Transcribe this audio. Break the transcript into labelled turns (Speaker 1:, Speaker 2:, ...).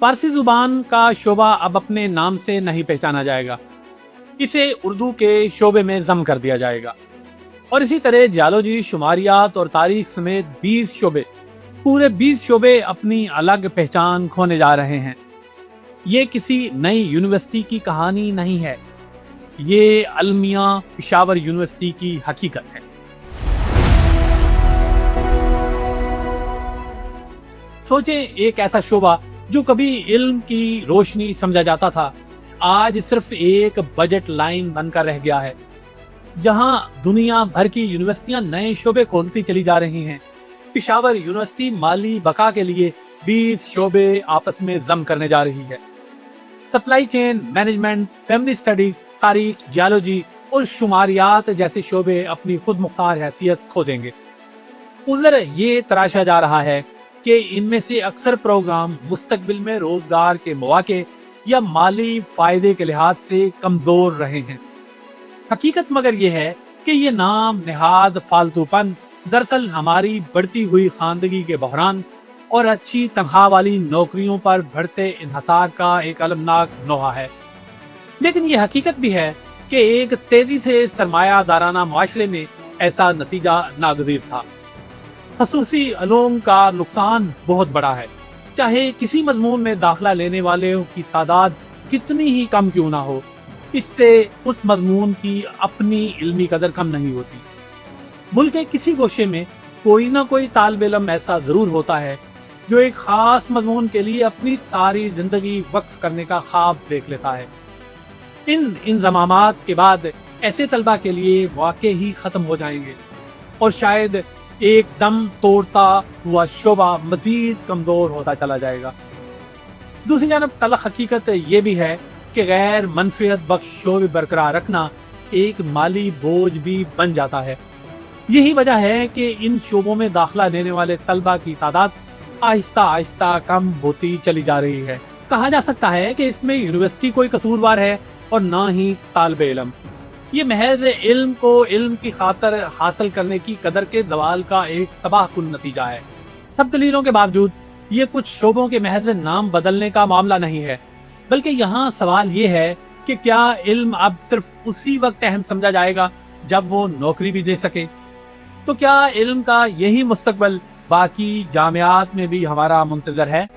Speaker 1: फारसी जुबान का शोबा अब अपने नाम से नहीं पहचाना जाएगा, इसे उर्दू के शोबे में जम कर दिया जाएगा। और इसी तरह जियोलॉजी, शुमारियात और तारीख समेत 20 शोबे, पूरे 20 शोबे अपनी अलग पहचान खोने जा रहे हैं। ये किसी नई यूनिवर्सिटी की कहानी नहीं है, ये अलमिया पेशावर यूनिवर्सिटी की हकीकत है। सोचें, एक ऐसा शोबा जो कभी इल्म की रोशनी समझा जाता था, आज सिर्फ एक बजट लाइन बनकर रह गया है। जहां दुनिया भर की यूनिवर्सिटियां नए शोबे खोलती चली जा रही हैं, पेशावर यूनिवर्सिटी माली बका के लिए 20 शोबे आपस में जम करने जा रही है। Supply chain management, family studies, तारीख, जियोलॉजी और शुमारियात जैसे शोबे अपनी खुद मुख्तार हैसियत खो देंगे। उज़र ये तराशा जा रहा है कि इनमें से अक्सर प्रोग्राम मुस्तकबिल में रोजगार के मौके या माली फायदे के लिहाज से कमजोर रहे हैं। हकीकत मगर यह है कि ये नाम नेहाद फालतूपन दरअसल हमारी बढ़ती हुई खानदगी के बहरान और अच्छी तनख्वाह वाली नौकरियों पर बढ़ते इन्हसार का एक अलमनाक नोहा है। लेकिन ये हकीकत भी है कि एक तेजी से सरमायादाराना मुआशरे में ऐसा नतीजा नागजीर था। खसूसी अलूम का नुकसान बहुत बड़ा है, चाहे किसी मजमून में दाखिला लेने वालों की तादाद कितनी ही कम क्यों ना हो, इससे उस मजमून की अपनी इल्मी कदर कम नहीं होती। मुल्क के किसी गोशे में कोई ना कोई तालिब इल्म ऐसा जरूर होता है जो एक खास मजमून के लिए अपनी सारी जिंदगी वक्फ करने का ख्वाब देख लेता है। इन इंज़मामात के बाद ऐसे तलबा के लिए मौके ही खत्म हो जाएंगे और शायद एक दम तोड़ता हुआ शोबा मजीद कमजोर होता चला जाएगा। दूसरी जानब तलख हकीकत ये भी है कि गैर मनफियत बख्श शोबे बरकरार रखना एक माली बोझ भी बन जाता है। यही वजह है कि इन शोबों में दाखिला लेने वाले तलबा की तादाद आहिस्ता आहिस्ता कम होती चली जा रही है। कहा जा सकता है कि इसमें यूनिवर्सिटी कोई कसूरवार है और ना ही तालिब इल्म। ये महज इल्म को इल्म की खातर हासिल करने की कदर के जवाल का एक तबाहकुन नतीजा है। सब दलीलों के बावजूद ये कुछ शोबों के महज नाम बदलने का मामला नहीं है, बल्कि यहाँ सवाल ये है कि क्या इल्म अब सिर्फ उसी वक्त अहम समझा जाएगा जब वो नौकरी भी दे सके? तो क्या इल्म का यही मुस्तकबल बाकी जामियात में भी हमारा मुंतजर है?